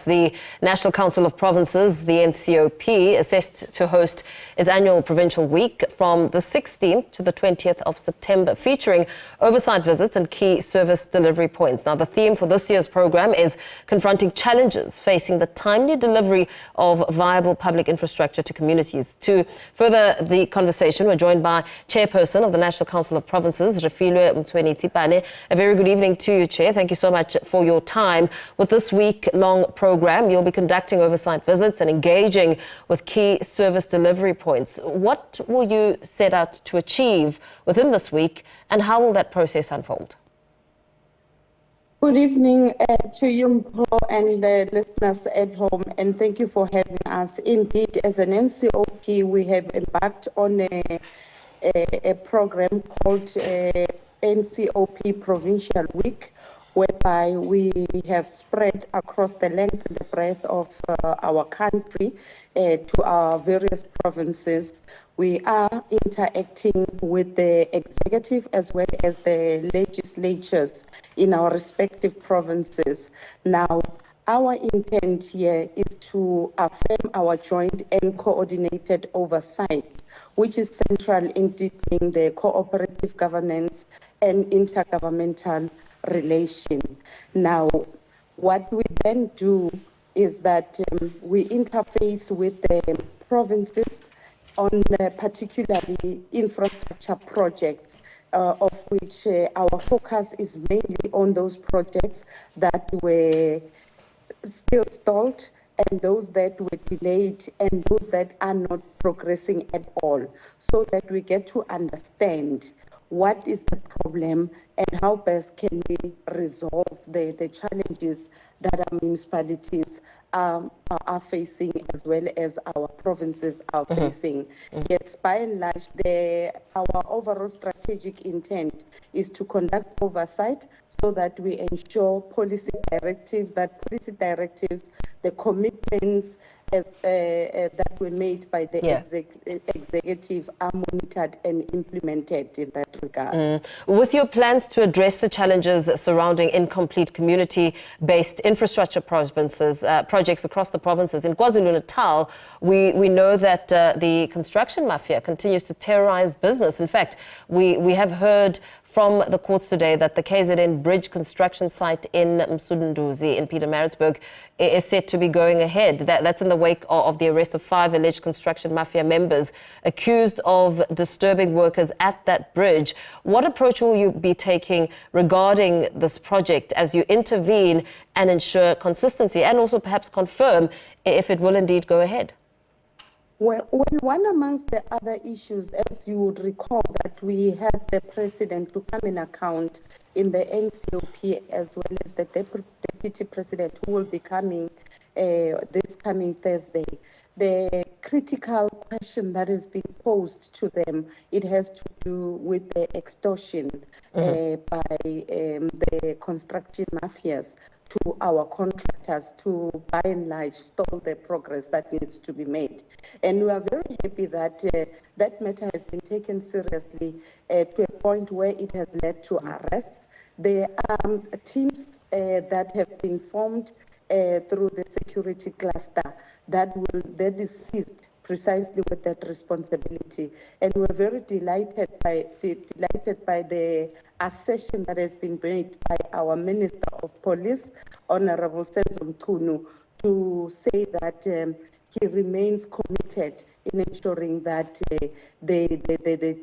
The National Council of Provinces, the NCOP, is set to host its annual Provincial Week from the 16th to the 20th of September, featuring oversight visits and key service delivery points. Now, the theme for this year's program is confronting challenges facing the timely delivery of viable public infrastructure to communities. To further the conversation, we're joined by Chairperson of the National Council of Provinces, Refilwe Mtshweni-Tsipane. A very good evening to you, Chair. Thank you so much for your time. With this week-long program, you'll be conducting oversight visits and engaging with key service delivery points. What will you set out to achieve within this week, and how will that process unfold? Good evening to you, Mpho, and the listeners at home, and thank you for having us. Indeed, as an NCOP, we have embarked on a program called NCOP Provincial Week, whereby we have spread across the length and the breadth of our country to our various provinces. We are interacting with the executive as well as the legislatures in our respective provinces. Now, our intent here is to affirm our joint and coordinated oversight, which is central in deepening the cooperative governance and intergovernmental relation. Now, what we then do is that we interface with the provinces on particularly infrastructure projects, of which our focus is mainly on those projects that were still stalled and those that were delayed and those that are not progressing at all, so that we get to understand what is the problem and how best can we resolve the challenges that our municipalities are facing, as well as our provinces are facing. Yes, by and large, our overall strategic intent is to conduct oversight so that we ensure policy directives, the commitments that were made by the executive are monitored and implemented in that regard. With your plans to address the challenges surrounding incomplete community-based infrastructure projects across the provinces, in KwaZulu-Natal, we know that the construction mafia continues to terrorize business. In fact, we have heard from the courts today that the KZN Bridge construction site in Msuduzi in Pietermaritzburg is set to be going ahead. That's in the wake of the arrest of 5 alleged construction mafia members accused of disturbing workers at that bridge. What approach will you be taking regarding this project as you intervene and ensure consistency, and also perhaps confirm if it will indeed go ahead? Well, one amongst the other issues, as you would recall, that we had the president to come in account in the NCOP, as well as the deputy president who will be coming this coming Thursday. The critical question that is being posed to them, it has to do with the extortion by the construction mafias to our contractors to, by and large, stall the progress that needs to be made. And we are very happy that that matter has been taken seriously to a point where it has led to arrests. There are teams that have been formed through the security cluster that is seized precisely with that responsibility. And we're very delighted by the assertion that has been made by our Minister of Police, Honorable Senzo Mchunu, to say that he remains committed in ensuring that they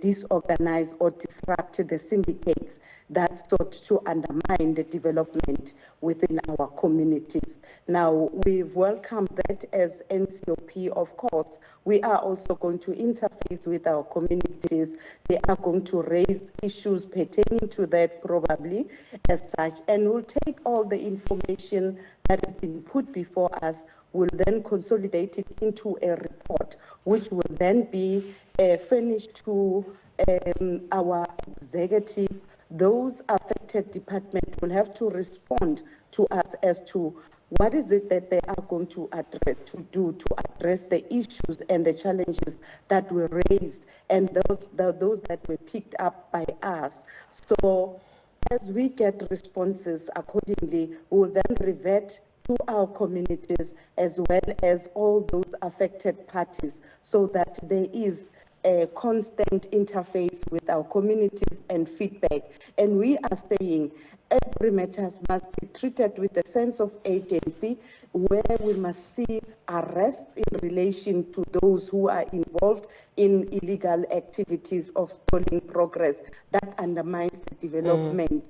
disorganize or disrupt the syndicates that sought to undermine the development within our communities. Now, we've welcomed that as NCOP, of course. We are also going to interface with our communities. They are going to raise issues pertaining to that probably as such, and we'll take all the information that has been put before us, will then consolidate it into a report, which will then be furnished to our executive. Those affected departments will have to respond to us as to what is it that they are going to address the issues and the challenges that were raised and those that were picked up by us. So as we get responses accordingly, we will then revert to our communities as well as all those affected parties, so that there is a constant interface with our communities and feedback. And we are saying every matter must be treated with a sense of agency, where we must see arrests in relation to those who are involved in illegal activities of stalling progress that undermines the development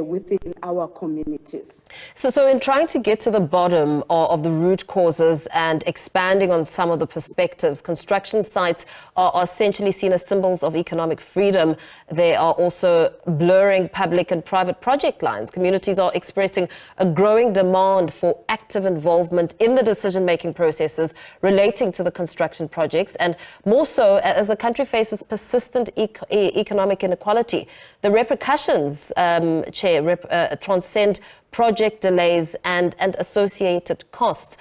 within our communities. So in trying to get to the bottom of the root causes and expanding on some of the perspectives, construction sites are essentially seen as symbols of economic freedom. They are also blurring public and private project lines. Communities are expressing a growing demand for active involvement in the decision-making processes relating to the construction projects, and more so as the country faces persistent economic inequality. The repercussions, Chair, transcend project delays and associated costs.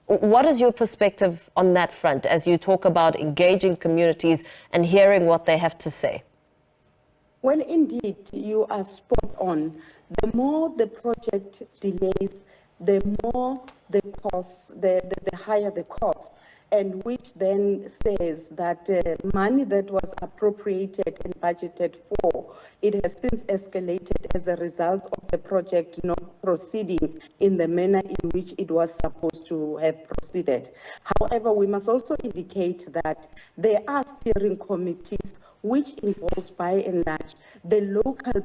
What is your perspective on that front as you talk about engaging communities and hearing what they have to say? Well, indeed, you are spot on. The more the project delays, the more the costs, the higher the cost, and which then says that money that was appropriated and budgeted for, it has since escalated as a result of the project not proceeding in the manner in which it was supposed to have proceeded. However, we must also indicate that there are steering committees which involves, by and large, the local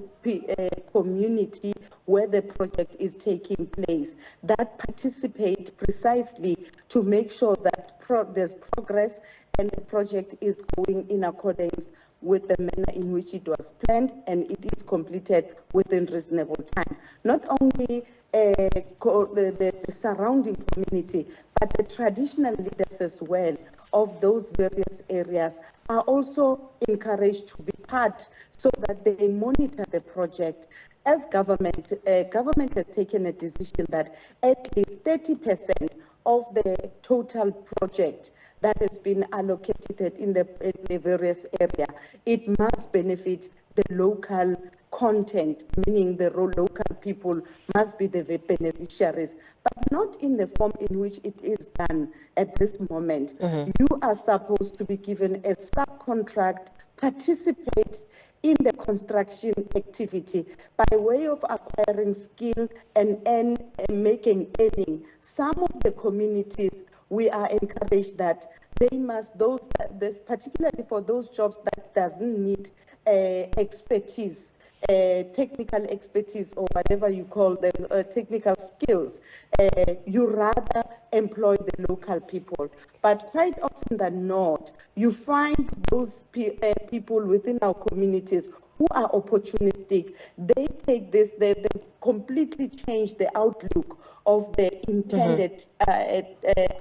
community where the project is taking place, that participate precisely to make sure that there's progress and the project is going in accordance with the manner in which it was planned and it is completed within reasonable time. Not only the surrounding community, but the traditional leaders as well of those various areas are also encouraged to be part so that they monitor the project. As government has taken a decision that at least 30% of the total project that has been allocated in the various area, it must benefit the local content, meaning the local people must be the beneficiaries, but not in the form in which it is done at this moment. You are supposed to be given a subcontract, participate in the construction activity by way of acquiring skill and making earning. Some of the communities, we are encouraged that they must, particularly for those jobs that doesn't need expertise, technical expertise or whatever you call them, technical skills, you rather employ the local people. But quite often than not, you find those people within our communities who are opportunistic. They take this, they completely change the outlook of the intended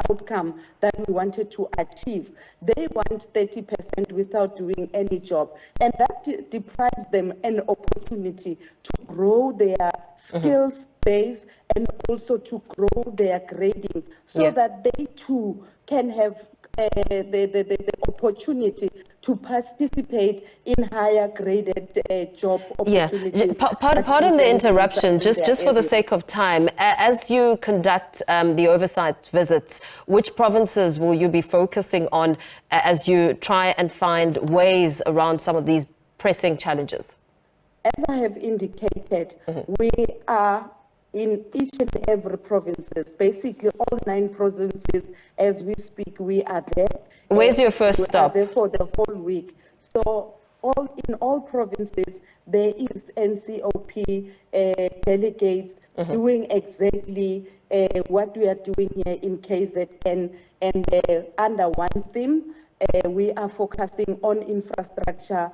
outcome that we wanted to achieve. They want 30% without doing any job. And that deprives them an opportunity to grow their skills base and also to grow their grading so that they too can have the opportunity to participate in higher graded job opportunities. Pardon the interruption, just for the sake of time. As you conduct the oversight visits, which provinces will you be focusing on as you try and find ways around some of these pressing challenges? As I have indicated, we are in each and every provinces, basically all 9 provinces as we speak, we are there. Where's your first stop? We are there for the whole week. So in all provinces, there is NCOP delegates doing exactly what we are doing here in KZN, and under one theme, we are focusing on infrastructure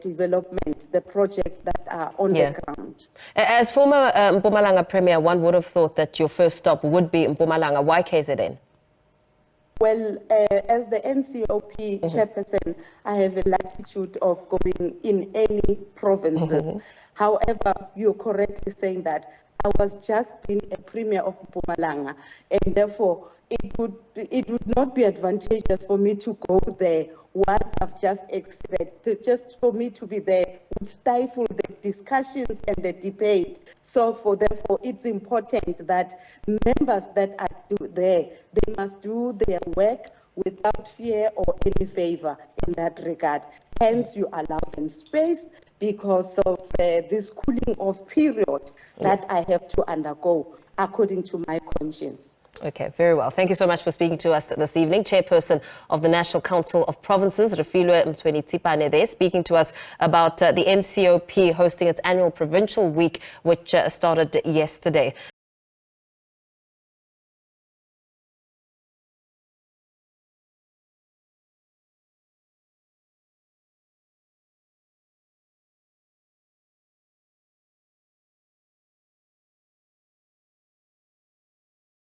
development, the projects that are on the ground. As former Mpumalanga Premier, one would have thought that your first stop would be Mpumalanga. Why KZN? Well, as the NCOP chairperson, I have a latitude of going in any provinces. However, you're correctly saying that I was just being a premier of Mpumalanga, and therefore it would not be advantageous for me to go there once I've just exited. Just for me to be there would stifle the discussions and the debate. So therefore, it's important that members that are there, they must do their work without fear or any favor in that regard. Hence, you allow them space because of this cooling off period that I have to undergo according to my conscience. Okay, very well. Thank you so much for speaking to us this evening. Chairperson of the National Council of Provinces, Refilwe Mtshweni-Tsipane, there, speaking to us about the NCOP hosting its annual Provincial Week, which started yesterday.